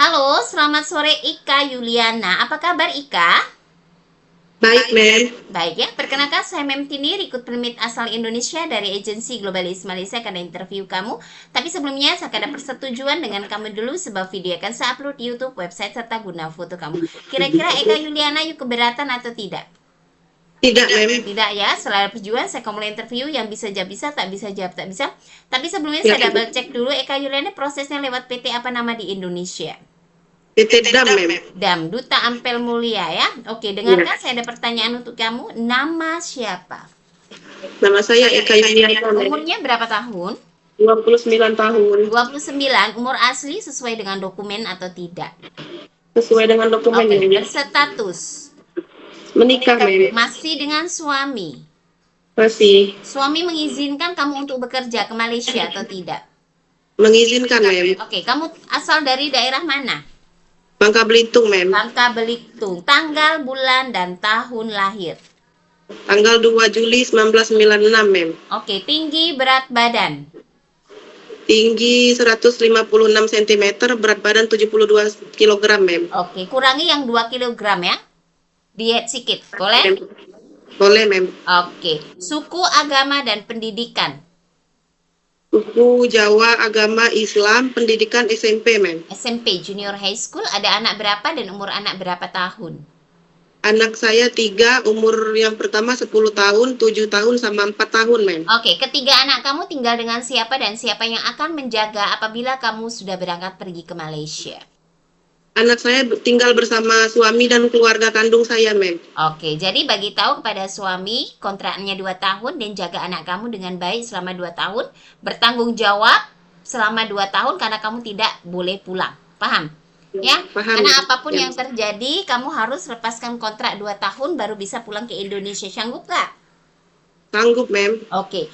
Halo, selamat sore Ika Yuliana. Apa kabar Ika? Baik, Mem. Baik ya, perkenalkan saya Mem Tini, rekrut permit asal Indonesia dari agensi Globalis Malaysia akan interview kamu. Tapi sebelumnya saya akan ada persetujuan dengan kamu dulu sebab video akan saya upload di YouTube, website serta guna foto kamu. Kira-kira Eka Yuliana yuk keberatan atau tidak? Tidak, Mem. Tidak ya, selalu perjuangan saya akan mulai interview yang bisa jawab bisa, tak bisa jawab tak bisa. Tapi sebelumnya Ya, saya double check dulu Eka Yuliana prosesnya lewat PT apa nama di Indonesia? PT Dam, Mem. Dam, Duta Ampel Mulia ya. Oke, Ya. dengarkan saya ada pertanyaan untuk kamu. Nama siapa? Nama saya Eka Yuliana, Mem. Umurnya berapa tahun? 29 tahun. 29. Umur asli sesuai dengan dokumen atau tidak? Sesuai dengan dokumen Oke, ini. berstatus. Menikah, Mem. Masih dengan suami. Masih Suami mengizinkan kamu untuk bekerja ke Malaysia atau tidak? mengizinkan, Mem. Oke, kamu asal dari daerah mana? Bangka Belitung, Mem. Bangka Belitung. Tanggal, bulan, dan tahun lahir. Tanggal 2 Juli 1996, Mem. Oke, tinggi, berat badan. Tinggi 156 cm, berat badan 72 kg, Mem. Oke, kurangi yang 2 kilogram ya. Diet sedikit, boleh? Mem. Boleh, Mem. Oke, suku, agama, dan pendidikan. Suku Jawa, agama Islam, pendidikan SMP, Mem. SMP, junior high school, ada anak berapa dan umur anak berapa tahun? Anak saya 3, umur yang pertama 10 tahun, 7 tahun, sama 4 tahun, Mem. Oke, ketiga anak kamu tinggal dengan siapa dan siapa yang akan menjaga apabila kamu sudah berangkat pergi ke Malaysia? Anak saya tinggal bersama suami dan keluarga kandung saya, Mem. Oke, jadi bagi tahu kepada suami kontraknya 2 tahun dan jaga anak kamu dengan baik selama 2 tahun, bertanggung jawab selama 2 tahun karena kamu tidak boleh pulang. Paham? Ya, Paham, karena Mem. apapun Ya. yang terjadi, kamu harus lepaskan kontrak 2 tahun baru bisa pulang ke Indonesia. Sanggup gak? Sanggup, Mem. Oke.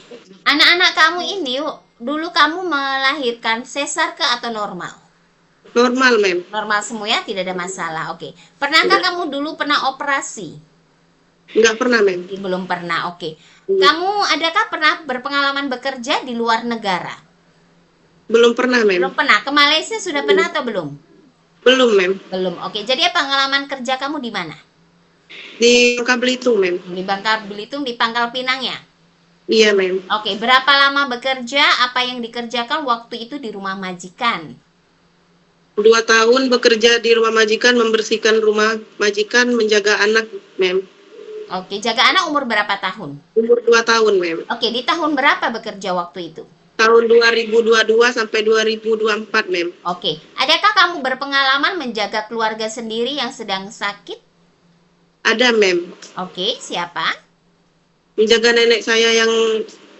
Anak-anak kamu ini, dulu kamu melahirkan sesar ke atau normal? Normal, Mem. Normal semua ya, tidak ada masalah. Oke. Pernahkah kamu dulu pernah operasi? Nggak pernah, Mem. Belum pernah, oke. Kamu adakah pernah berpengalaman bekerja di luar negara? Belum pernah, Mem. Belum pernah. Ke Malaysia sudah pernah atau belum? Belum, Mem. Belum, oke. Jadi pengalaman kerja kamu di mana? Di Bangka Belitung, Mem. Di Bangka Belitung, di Pangkal Pinang ya? Iya, Mem. Oke, berapa lama bekerja? Apa yang dikerjakan waktu itu di rumah majikan? 2 tahun bekerja di rumah majikan, membersihkan rumah majikan, menjaga anak, Mem. Oke, jaga anak umur berapa tahun? Umur 2 tahun, Mem. Oke, di tahun berapa bekerja waktu itu? Tahun 2022 sampai 2024, Mem. Oke, adakah kamu berpengalaman menjaga keluarga sendiri yang sedang sakit? Ada, Mem. Oke, siapa? Menjaga nenek saya yang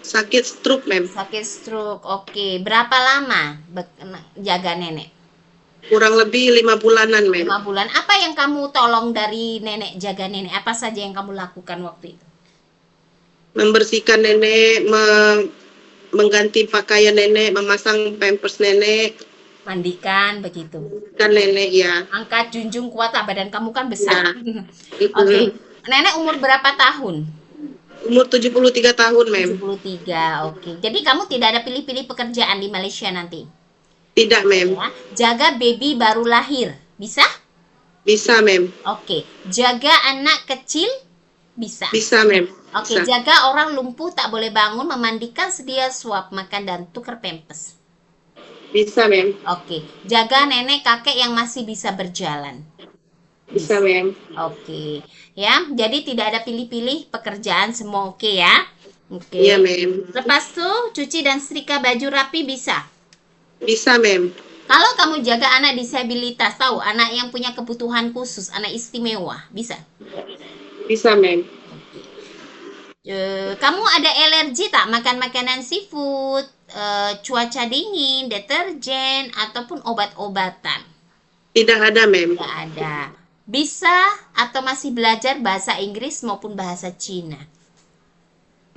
sakit stroke, Mem. Sakit stroke. Oke, berapa lama jaga nenek? Kurang lebih 5 bulanan, Mem. 5 bulan. Apa yang kamu tolong dari nenek, jaga nenek? Apa saja yang kamu lakukan waktu itu? Membersihkan nenek, mengganti pakaian nenek, memasang pampers nenek, Mandikan, begitu. kan nenek ya. Angkat, junjung, kuat, badan kamu kan besar. Itu. Oke, nenek umur berapa tahun? Umur 73 tahun, Mem. 73, oke. Jadi kamu tidak ada pilih-pilih pekerjaan di Malaysia nanti? Tidak, Mem. Ya. Jaga baby baru lahir, bisa? Bisa, Mem. Oke. Jaga anak kecil, bisa? Bisa, Mem. Oke, Bisa. jaga orang lumpuh tak boleh bangun, memandikan, sedia suap makan dan tukar pempes. Bisa, Mem. Oke, jaga nenek kakek yang masih bisa berjalan. Bisa, Mem. Oke, ya. Jadi tidak ada pilih-pilih pekerjaan, semua oke ya. Oke. Iya, Mem. Lepas tuh cuci dan setrika baju rapi bisa. Bisa, Mem. Kalau kamu jaga anak disabilitas, tahu anak yang punya kebutuhan khusus, anak istimewa, bisa. Bisa, Mem. Kamu ada alergi tak makan makanan seafood, cuaca dingin, deterjen, ataupun obat-obatan? Tidak ada, Mem. Tidak ada. Bisa atau masih belajar bahasa Inggris maupun bahasa Cina?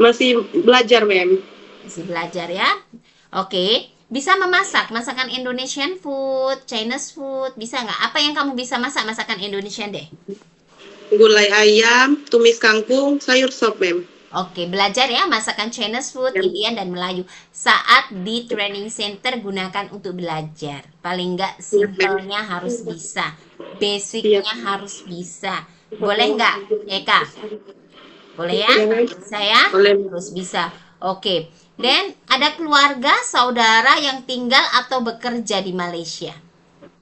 Masih belajar, Mem. Masih belajar ya. Oke. Bisa memasak masakan Indonesian food, Chinese food, bisa nggak? Apa yang kamu bisa masak masakan Indonesian deh? Gulai ayam, tumis kangkung, sayur sop, Mem. Oke, belajar ya masakan Chinese food, Ya, Indian dan Melayu. Saat di training center gunakan untuk belajar. Paling nggak iya, Mem. simpelnya harus bisa, Iya. basicnya harus bisa. Boleh nggak, Eka? Boleh ya? Iya, Mem. Bisa ya? Boleh. Harus bisa. Oke. Dan ada keluarga, saudara yang tinggal atau bekerja di Malaysia.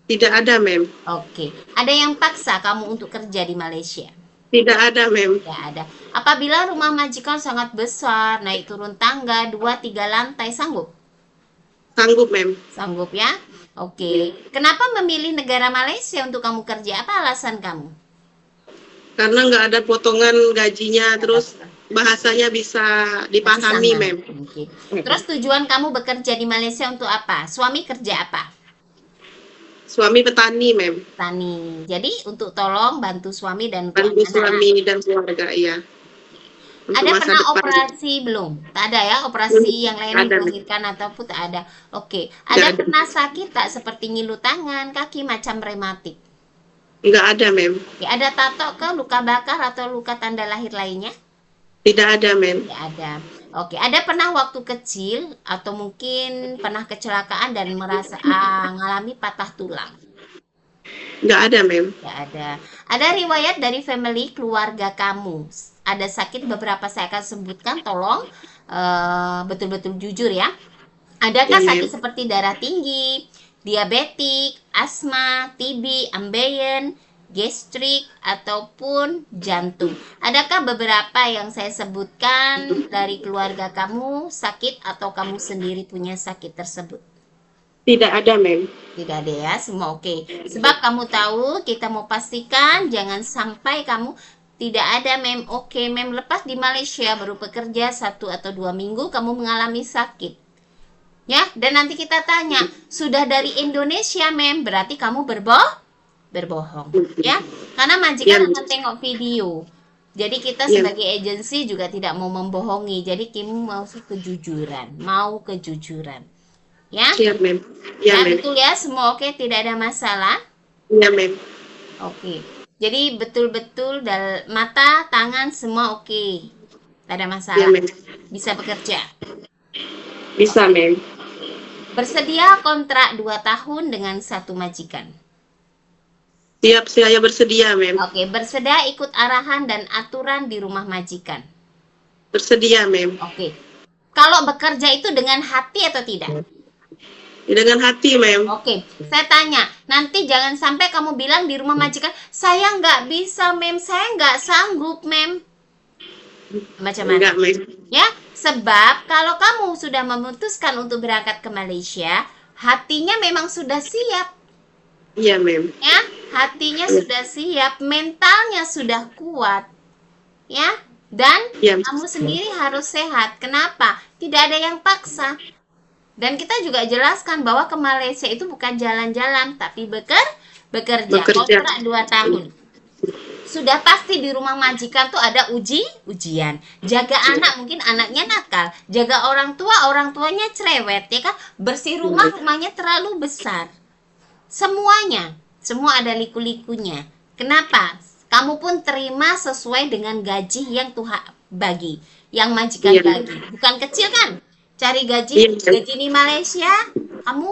Tidak ada, Mem. Oke. Ada yang paksa kamu untuk kerja di Malaysia? Tidak ada, Mem. Tidak ada. Apabila rumah majikan sangat besar, naik turun tangga, 2-3 lantai, sanggup? Sanggup, Mem. Sanggup ya? Oke. Kenapa memilih negara Malaysia untuk kamu kerja? Apa alasan kamu? Karena nggak ada potongan gajinya, terus bahasanya bisa Masih dipahami, sama. Mem. Oke. Terus tujuan kamu bekerja di Malaysia untuk apa? Suami kerja apa? Suami petani, Mem. Tani. Jadi untuk tolong bantu suami dan untuk Bantu anak-anak. suami dan keluarga, iya. Untuk Ada masa pernah depan. operasi belum? Tak ada ya, operasi yang lain Ada, Mem. melahirkan ataupun tak ada. Oke. Nggak Ada ada. pernah sakit tak seperti ngilu tangan, kaki macam rematik? Nggak ada, Mem. Oke. Ada tato ke luka bakar atau luka tanda lahir lainnya? Tidak ada, Mem. Tidak ada. Oke. Ada pernah waktu kecil atau mungkin pernah kecelakaan dan merasa mengalami patah tulang? Nggak ada, Mem. Tidak ada. Ada riwayat dari family keluarga kamu. Ada sakit beberapa saya akan sebutkan. Tolong betul-betul jujur ya. Adakah Iya, Mem. sakit seperti darah tinggi, diabetik, asma, TB, ambeien, gastrik, ataupun jantung? Adakah beberapa yang saya sebutkan dari keluarga kamu sakit atau kamu sendiri punya sakit tersebut? Tidak ada, Mem. Tidak ada ya, semua oke. Sebab kamu tahu, kita mau pastikan jangan sampai kamu tidak ada, Mem. Oke, Mem, lepas di Malaysia baru bekerja 1 atau 2 minggu kamu mengalami sakit. Ya, dan nanti kita tanya, sudah dari Indonesia, Mem, berarti kamu berbohong. Ya, karena majikan Iya, akan tengok video. Jadi kita Iya. sebagai agensi juga tidak mau membohongi. Jadi kamu mau kejujuran. Ya, Siap, Mem. Iya, ya Mem. betul ya, semua oke, tidak ada masalah. Iya, Mem. Oke. Jadi betul-betul mata, tangan semua oke. Tidak ada Iya, masalah. Mem. Bisa bekerja. Bisa, Mem. Bersedia kontrak 2 tahun dengan satu majikan. Siap, saya bersedia, Mem. Oke, bersedia ikut arahan dan aturan di rumah majikan. Bersedia, Mem. Oke. Kalau bekerja itu dengan hati atau tidak? Dengan hati, Mem. Oke, saya tanya, nanti jangan sampai kamu bilang di rumah majikan, saya nggak bisa, Mem, saya nggak sanggup, Mem. Macam mana? Enggak, Mem. Ya, sebab kalau kamu sudah memutuskan untuk berangkat ke Malaysia, hatinya memang sudah siap. Iya, Mem. Ya, hatinya sudah siap, mentalnya sudah kuat. Ya, dan Iya. kamu sendiri harus sehat. Kenapa? Tidak ada yang paksa. Dan kita juga jelaskan bahwa ke Malaysia itu bukan jalan-jalan, tapi bekerja. Kontrak 2 tahun. Sudah pasti di rumah majikan tuh ada ujian. Jaga anak, mungkin anaknya nakal. Jaga orang tuanya cerewet, ya kan? Bersih rumahnya terlalu besar. Semuanya, semua ada liku-likunya. Kenapa? Kamu pun terima sesuai dengan gaji yang Tuhan bagi, yang majikan bagi. Bukan kecil kan? Cari gaji di Malaysia, kamu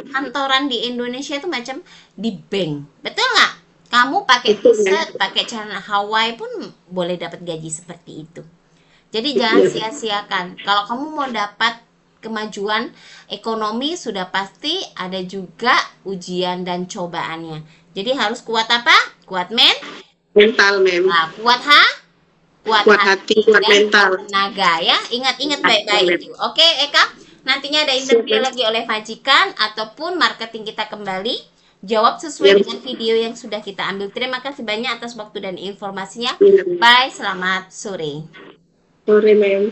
kantoran di Indonesia itu macam di bank. Betul nggak? Kamu pakai t-shirt, pakai celana Hawaii pun boleh dapat gaji seperti itu. Jadi jangan sia-siakan. Kalau kamu mau dapat kemajuan ekonomi, sudah pasti ada juga ujian dan cobaannya. Jadi harus kuat apa? Kuat mental, Mem. Nah, kuat kuat hati, kuat mental, tenaga ya. Ingat-ingat baik-baik itu. Oke, Eka, nantinya ada interview lagi oleh majikan ataupun marketing kita kembali. Jawab sesuai dengan video yang sudah kita ambil. Terima kasih banyak atas waktu dan informasinya. Bye, selamat sore. Sore, Mem.